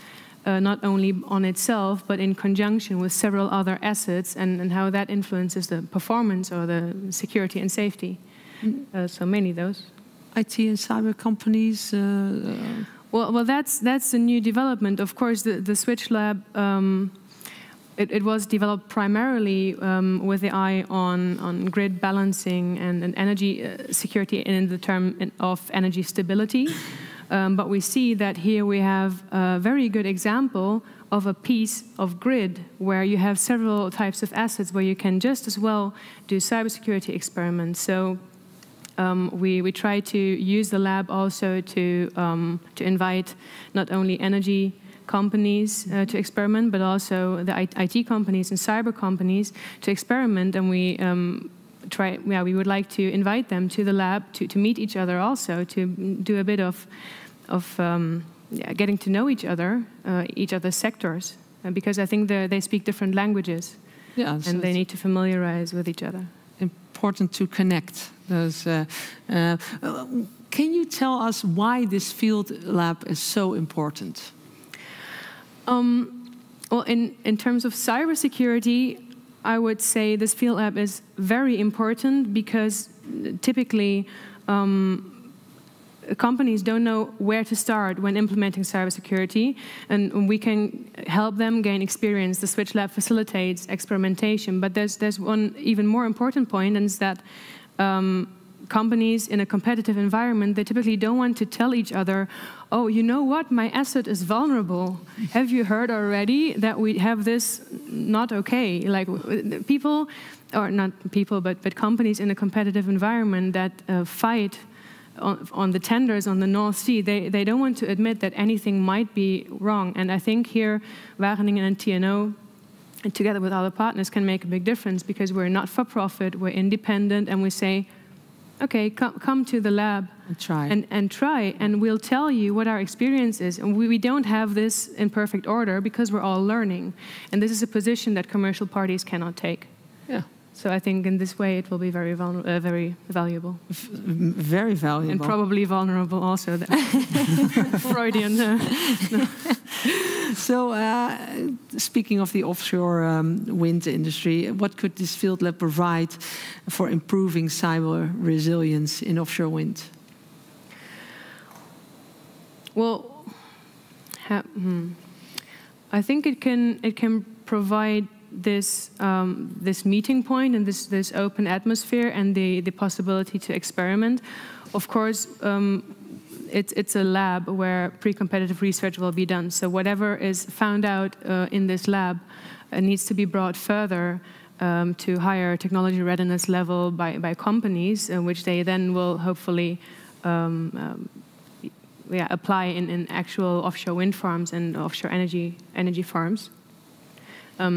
not only on itself, but in conjunction with several other assets, and how that influences the performance or the security and safety. So mainly those. IT and cyber companies? Well, that's a new development. Of course, the Switch Lab, it was developed primarily with the eye on grid balancing and energy security in the term of energy stability. But we see that here we have a very good example of a piece of grid where you have several types of assets where you can just as well do cybersecurity experiments. So we try to use the lab also to invite not only energy companies to experiment, but also the IT companies and cyber companies to experiment, and we would like to invite them to the lab to meet each other also, to do a bit of getting to know each other's sectors, because I think they speak different languages, and they need to familiarize with each other. Important to connect those. Can you tell us why this field lab is so important? Well, in terms of cybersecurity, I would say this field lab is very important because typically companies don't know where to start when implementing cybersecurity, and we can help them gain experience. The Switch Lab facilitates experimentation, but there's one even more important point, and it's that companies in a competitive environment, they typically don't want to tell each other, oh, you know what, my asset is vulnerable. Have you heard already that we have this not okay? Like people, or not people, but companies in a competitive environment that fight on the tenders on the North Sea, they don't want to admit that anything might be wrong. And I think here, Wageningen and TNO and together with other partners can make a big difference, because we're not for profit, we're independent, and we say, okay, come to the lab and try, and we'll tell you what our experience is. And we don't have this in perfect order because we're all learning. And this is a position that commercial parties cannot take. Yeah. So I think in this way it will be very valuable. Very valuable. And probably vulnerable also. Freudian. No. So, speaking of the offshore wind industry, what could this field lab provide for improving cyber resilience in offshore wind? Well, I think it can provide this this meeting point and this open atmosphere and the possibility to experiment. Of course, it's a lab where pre-competitive research will be done. So whatever is found out in this lab needs to be brought further to higher technology readiness level by companies, which they then will hopefully apply in actual offshore wind farms and offshore energy farms.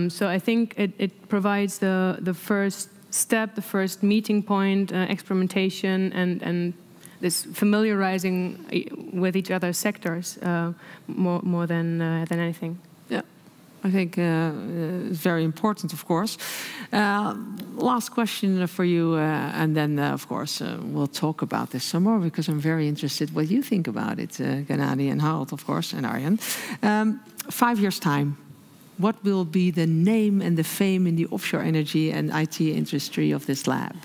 So I think it provides the first step, the first meeting point, experimentation, and this familiarizing with each other's sectors more than anything. Yeah, I think it's very important, of course. Last question for you, and then, of course, we'll talk about this some more, because I'm very interested what you think about it, Gennady and Harold, of course, and Arjen. 5 years' time, what will be the name and the fame in the offshore energy and IT industry of this lab?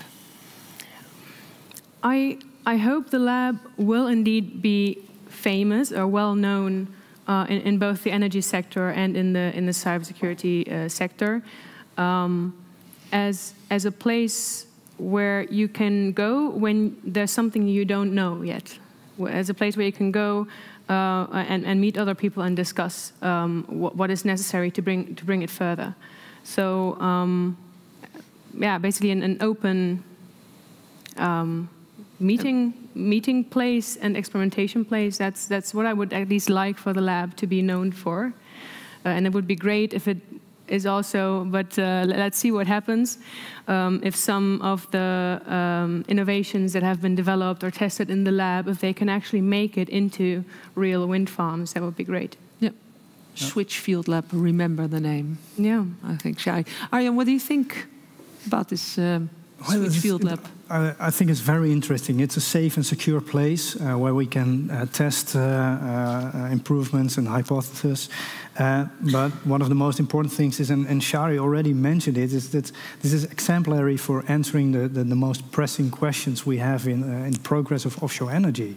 I hope the lab will indeed be famous or well known in both the energy sector and in the cybersecurity sector, as a place where you can go when there's something you don't know yet, as a place where you can go and meet other people and discuss what is necessary to bring it further. So basically an open meeting place and experimentation place. That's what I would at least like for the lab to be known for, and it would be great if it is also. But let's see what happens. If some of the innovations that have been developed or tested in the lab, if they can actually make it into real wind farms, that would be great. Yeah. Switch Field Lab. Remember the name. Yeah. I think Shai. Arjen, what do you think about this? Switch Field Lab. I think it's very interesting. It's a safe and secure place where we can test improvements and hypotheses. But one of the most important things is, and Shari already mentioned it, is that this is exemplary for answering the most pressing questions we have in the progress of offshore energy.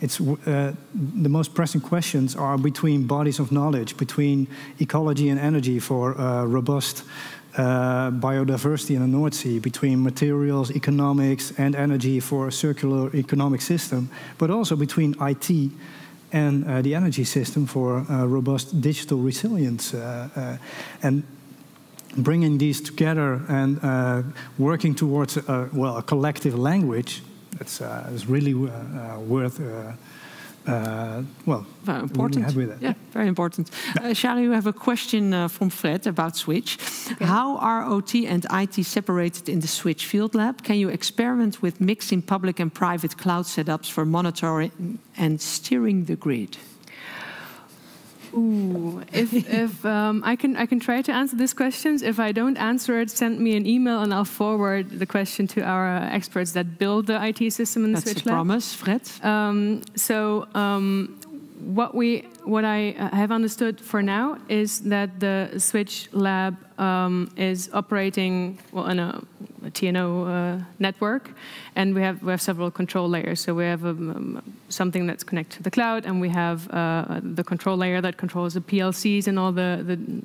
It's the most pressing questions are between bodies of knowledge, between ecology and energy for robust biodiversity in the North Sea, between materials, economics, and energy for a circular economic system, but also between IT and the energy system for robust digital resilience. And bringing these together and working towards a collective language, it's really worth. Very important. Really with it. Yeah, very important. Shari, you have a question from Fred about Switch. Okay. How are OT and IT separated in the Switch Field Lab? Can you experiment with mixing public and private cloud setups for monitoring and steering the grid? Ooh, if I can try to answer these questions. If I don't answer it, send me an email and I'll forward the question to our experts that build the IT system in the Switch Lab. That's a promise, Fred. What I have understood for now is that the Switch Lab is operating in a TNO network, and we have several control layers. So we have something that's connected to the cloud, and we have the control layer that controls the PLCs and all the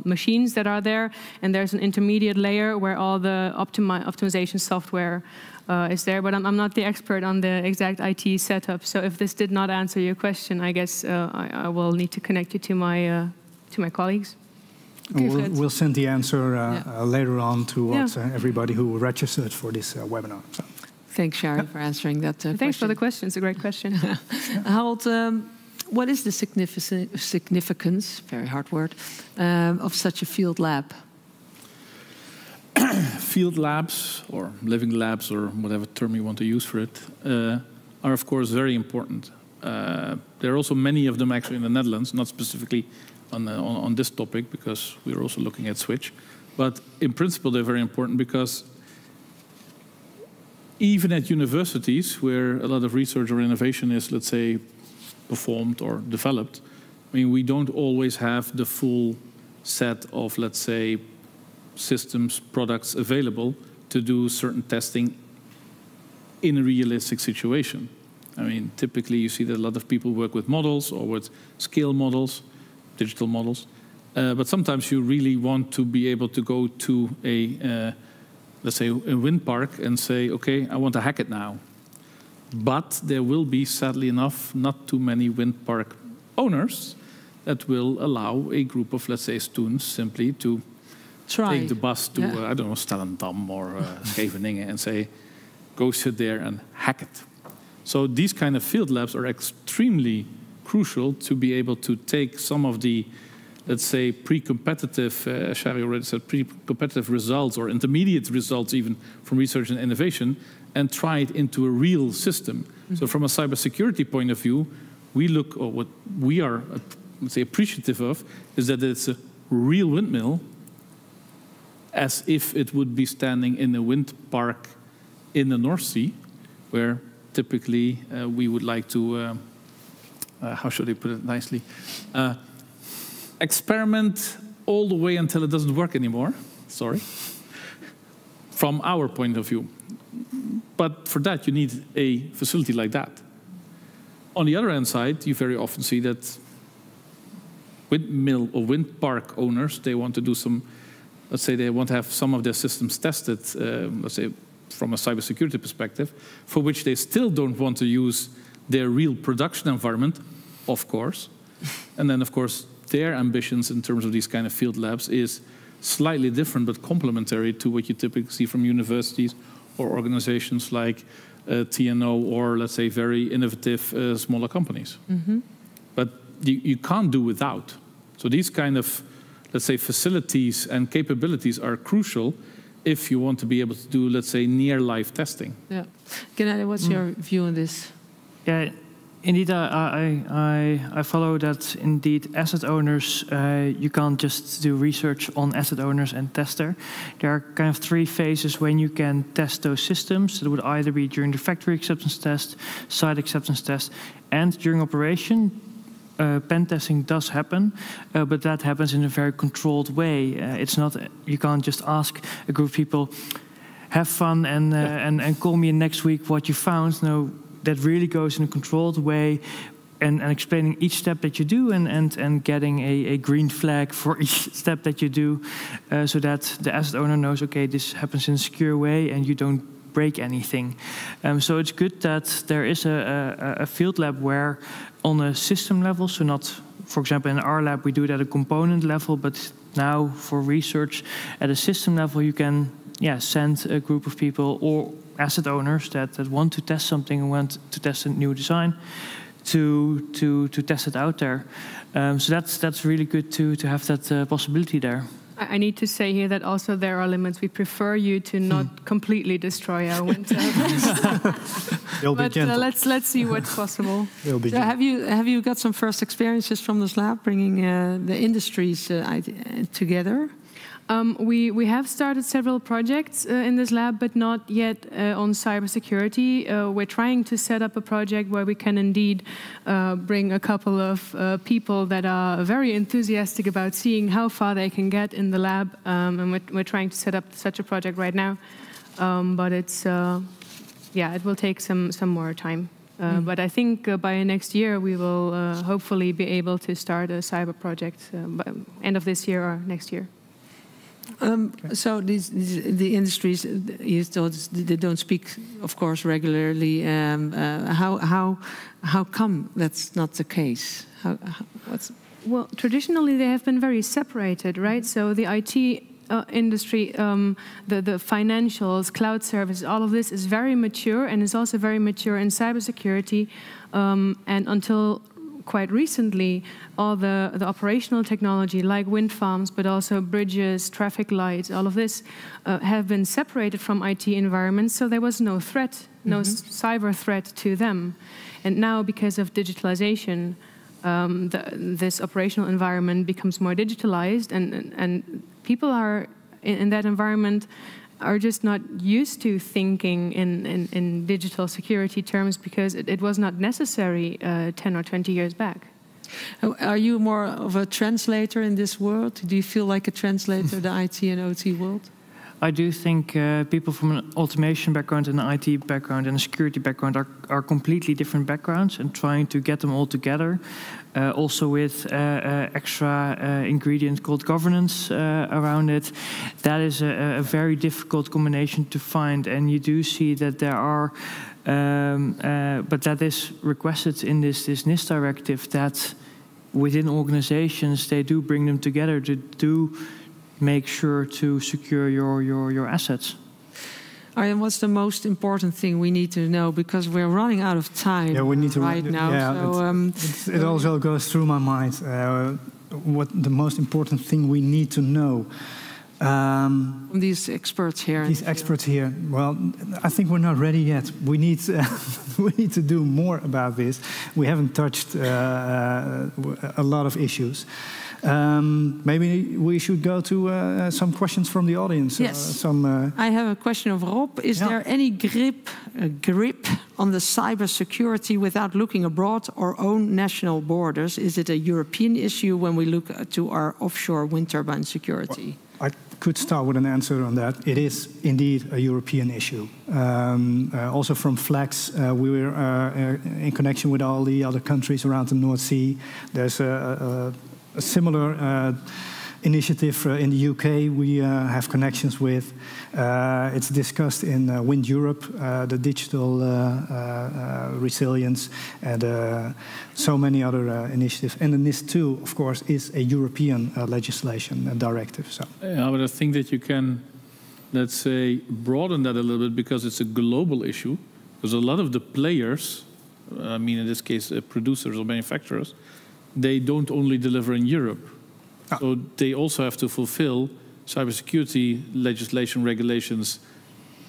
machines that are there. And there's an intermediate layer where all the optimization software is there. But I'm not the expert on the exact IT setup. So if this did not answer your question, I guess I will need to connect you to my colleagues. Okay, we'll send the answer later on to everybody who registered for this webinar. So. Thanks, Shari, for answering that question. Thanks for the question. It's a great question. Harold, What is the significance, very hard word, of such a field lab? Field labs, or living labs, or whatever term you want to use for it, are of course very important. There are also many of them actually in the Netherlands, not specifically on this topic, because we're also looking at Switch. But in principle, they're very important because even at universities where a lot of research or innovation is, let's say, performed or developed, I mean, we don't always have the full set of, let's say, systems, products available to do certain testing in a realistic situation. I mean, typically you see that a lot of people work with models or with scale models, digital models, but sometimes you really want to be able to go to a, let's say, a wind park and say, okay, I want to hack it now. But there will be, sadly enough, not too many wind park owners that will allow a group of, let's say, students simply to take the bus to, I don't know, Stellendam or Scheveningen and say, go sit there and hack it. So these kind of field labs are extremely crucial to be able to take some of the, let's say, pre-competitive, as Shari already said, pre-competitive results or intermediate results even from research and innovation and try it into a real system. Mm-hmm. So from a cybersecurity point of view, we look, or what we are, let's say, appreciative of, is that it's a real windmill as if it would be standing in a wind park in the North Sea, where typically we would like to, how should I put it nicely, experiment all the way until it doesn't work anymore, sorry, from our point of view. But for that, you need a facility like that. On the other hand side, you very often see that windmill or wind park owners, they want to do some, let's say they want to have some of their systems tested, let's say from a cybersecurity perspective, for which they still don't want to use their real production environment, of course. And then, of course, their ambitions in terms of these kind of field labs is slightly different but complementary to what you typically see from universities or organizations like TNO or, let's say, very innovative smaller companies. Mm-hmm. But you can't do without. So these kind of, let's say, facilities and capabilities are crucial if you want to be able to do, let's say, near-live testing. Yeah. Gennady, what's your view on this? Yeah, indeed, I follow that. Indeed, asset owners, you can't just do research on asset owners and tester. There are kind of three phases when you can test those systems. It would either be during the factory acceptance test, site acceptance test, and during operation. Pen testing does happen, but that happens in a very controlled way. It's not, you can't just ask a group of people, have fun and call me next week what you found. No, that really goes in a controlled way and explaining each step that you do and getting a green flag for each step that you do so that the asset owner knows, okay, this happens in a secure way and you don't break anything. So it's good that there is a field lab where on a system level, so not, for example, in our lab we do it at a component level, but now for research at a system level you can send a group of people or asset owners that want to test something and want to test a new design to test it out there. So that's really good to have that possibility there. I need to say here that also there are limits. We prefer you to not completely destroy our wind turbines. But let's see what's possible. So have you got some first experiences from this lab, bringing the industries together? We have started several projects in this lab, but not yet on cybersecurity. We're trying to set up a project where we can indeed bring a couple of people that are very enthusiastic about seeing how far they can get in the lab, and we're trying to set up such a project right now. But it's it will take some more time. But I think by next year we will hopefully be able to start a cyber project by end of this year or next year. So the industries, they don't speak, of course, regularly. How come that's not the case? Well, traditionally they have been very separated, right? So the IT industry, the financials, cloud services, all of this is very mature and is also very mature in cybersecurity. And until quite recently, all the operational technology like wind farms, but also bridges, traffic lights, all of this have been separated from IT environments, so there was no threat, no cyber threat to them. And now, because of digitalization, this operational environment becomes more digitalized, and people are in that environment are just not used to thinking in digital security terms because it was not necessary 10 or 20 years back. Are you more of a translator in this world? Do you feel like a translator, the IT and OT world? I do think people from an automation background and an IT background and a security background are completely different backgrounds, and trying to get them all together, also with extra ingredient called governance around it, that is a very difficult combination to find. And you do see that there are, but that is requested in this NIST directive, that within organizations they do bring them together to do make sure to secure your assets. Arjen, what's the most important thing we need to know? Because we're running out of time right now. Yeah, so, it also goes through my mind. What the most important thing we need to know. From these experts here. These experts here. Well, I think we're not ready yet. We need we need to do more about this. We haven't touched a lot of issues. Maybe we should go to some questions from the audience. Yes. I have a question of Rob. Is there any grip on the cybersecurity without looking abroad or own national borders? Is it a European issue when we look to our offshore wind turbine security? Well, I could start with an answer on that. It is indeed a European issue. Also from Flex, we were in connection with all the other countries around the North Sea. There's a similar initiative in the UK we have connections with. It's discussed in Wind Europe, the digital resilience, and so many other initiatives. And the NIS 2, of course, is a European legislation and directive. So. Yeah, but I think that you can, let's say, broaden that a little bit because it's a global issue. Because a lot of the players, I mean, in this case, producers or manufacturers, they don't only deliver in Europe. So they also have to fulfill cybersecurity legislation regulations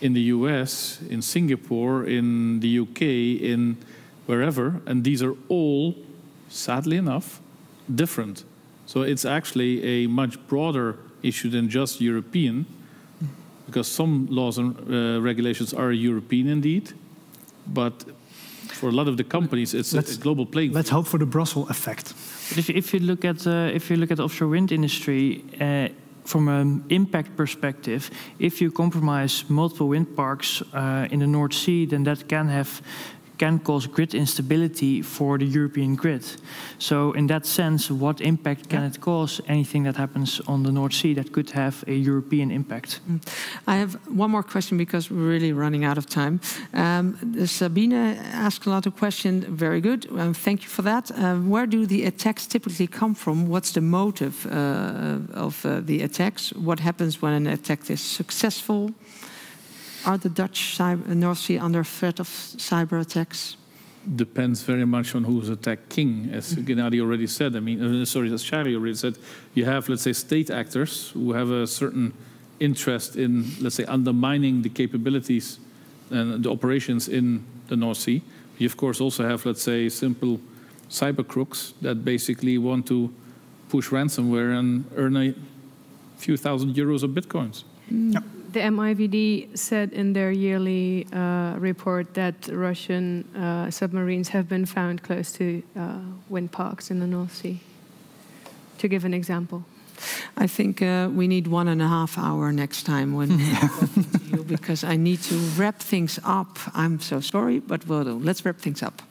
in the US, in Singapore, in the UK, in wherever. And these are all, sadly enough, different. So it's actually a much broader issue than just European, because some laws and regulations are European indeed, but for a lot of the companies, it's a global playing field. Let's hope for the Brussels effect. But if you look at the offshore wind industry from an impact perspective, if you compromise multiple wind parks in the North Sea, then that can cause grid instability for the European grid. So in that sense, what impact can it cause? Anything that happens on the North Sea that could have a European impact. I have one more question because we're really running out of time. Sabine asked a lot of questions. Very good. Thank you for that. Where do the attacks typically come from? What's the motive of the attacks? What happens when an attack is successful? Are the Dutch North Sea under threat of cyber attacks? Depends very much on who's attacking, as Gennady already said. I mean, as Charlie already said, you have, let's say, state actors who have a certain interest in, let's say, undermining the capabilities and the operations in the North Sea. You, of course, also have, let's say, simple cyber crooks that basically want to push ransomware and earn a few thousand euros of bitcoins. Yep. The MIVD said in their yearly report that Russian submarines have been found close to wind parks in the North Sea, to give an example. I think we need 1.5 hours next time when to you, because I need to wrap things up. I'm so sorry, but we'll do. Let's wrap things up.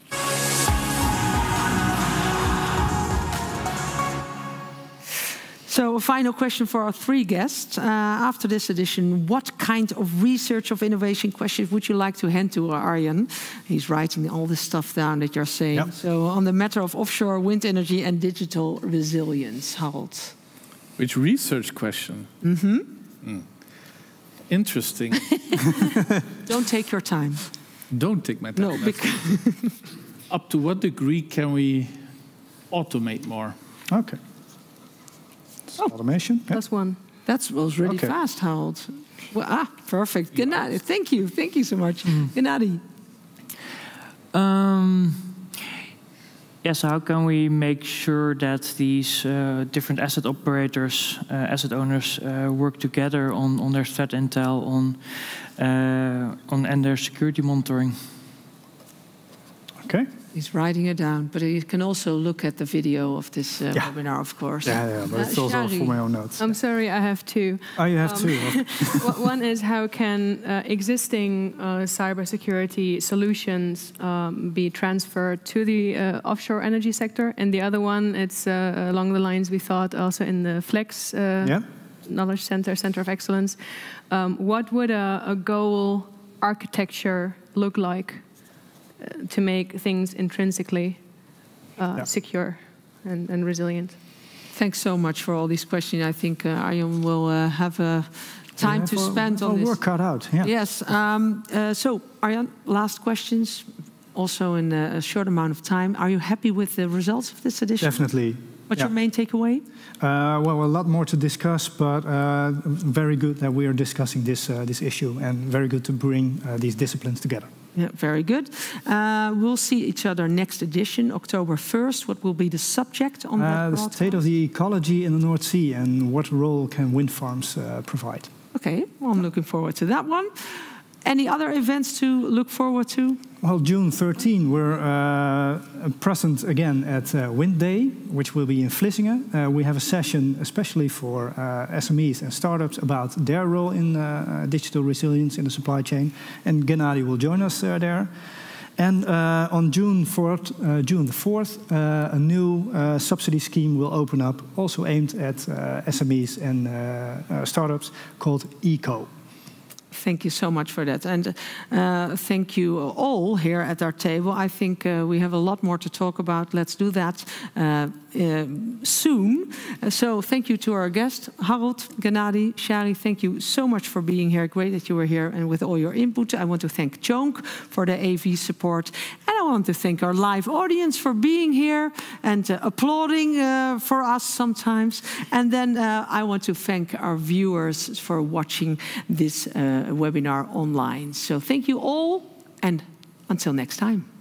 So a final question for our 3 guests. After this edition, what kind of research of innovation questions would you like to hand to Arjen? He's writing all this stuff down that you're saying. Yep. So on the matter of offshore wind energy and digital resilience, Harold. Which research question? Interesting. Don't take your time. Don't take my time. No, because up to what degree can we automate more. Okay. Automation. Yeah. Plus one. That was really Okay. fast, Harold. Well, perfect. Gennady, thank you. Thank you so much. Gennady. Yes, how can we make sure that these different asset operators, asset owners, work together on their threat intel, and their security monitoring? Okay. He's writing it down, but you can also look at the video of this webinar, of course. Yeah, but it's also Shari. for my own notes. I'm sorry, I have two. Oh, you have two. Okay. One is how can existing cybersecurity solutions be transferred to the offshore energy sector? And the other one, it's along the lines we thought also in the Flex Knowledge Center, Center of Excellence. What would a goal architecture look like to make things intrinsically secure and resilient? Thanks so much for all these questions. I think Arjen will have time to spend on this. Work cut out. Yeah. Yes. So, Arjen, last questions. Also in a short amount of time. Are you happy with the results of this edition? Definitely. What's your main takeaway? Well, a lot more to discuss, but very good that we are discussing this issue, and very good to bring these disciplines together. Yeah, very good. We'll see each other next edition, October 1st. What will be the subject on that? The state of the ecology in the North Sea and what role can wind farms provide. Okay, well, I'm looking forward to that one. Any other events to look forward to? Well, June 13, we're present again at Wind Day, which will be in Vlissingen. We have a session especially for SMEs and startups about their role in digital resilience in the supply chain. And Gennady will join us there. And on June 4th, a new subsidy scheme will open up, also aimed at SMEs and startups, called ECO. Thank you so much for that. And thank you all here at our table. I think we have a lot more to talk about. Let's do that soon. So thank you to our guests, Harold, Gennady, Shari. Thank you so much for being here. Great that you were here and with all your input. I want to thank Jonk for the AV support. And I want to thank our live audience for being here and applauding for us sometimes. And then I want to thank our viewers for watching this webinar online. So thank you all, and until next time.